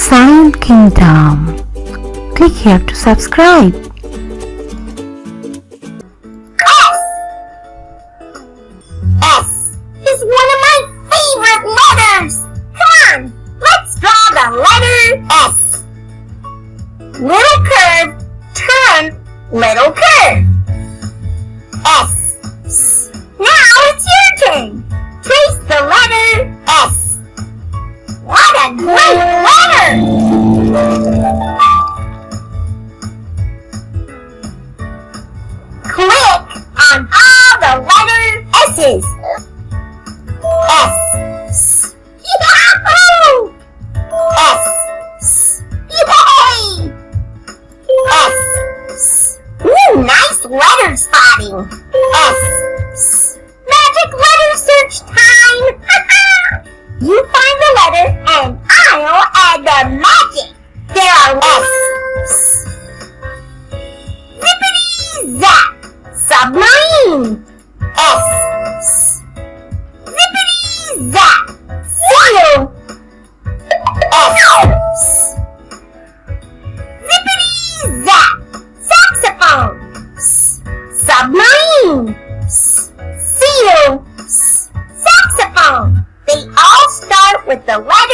Sound Kingdom. Click here to subscribe. S is one of my favorite letters. Come on, let's draw the letter S. Little curve, turn, little curve. S. Now it's your turn. Trace the letter S. What a great letter! Click on all the letter S's. S. Yahoo! S. Yay! S. Ooh, nice letter spotting. S. Magic letter search time! You find the letter and I'll add the magic. There are S. Zippity zap! Submarine! S. Zippity zap! Seal! S. Zippity zap! Saxophone! Submarine! Seal! Saxophone! They all start with the letter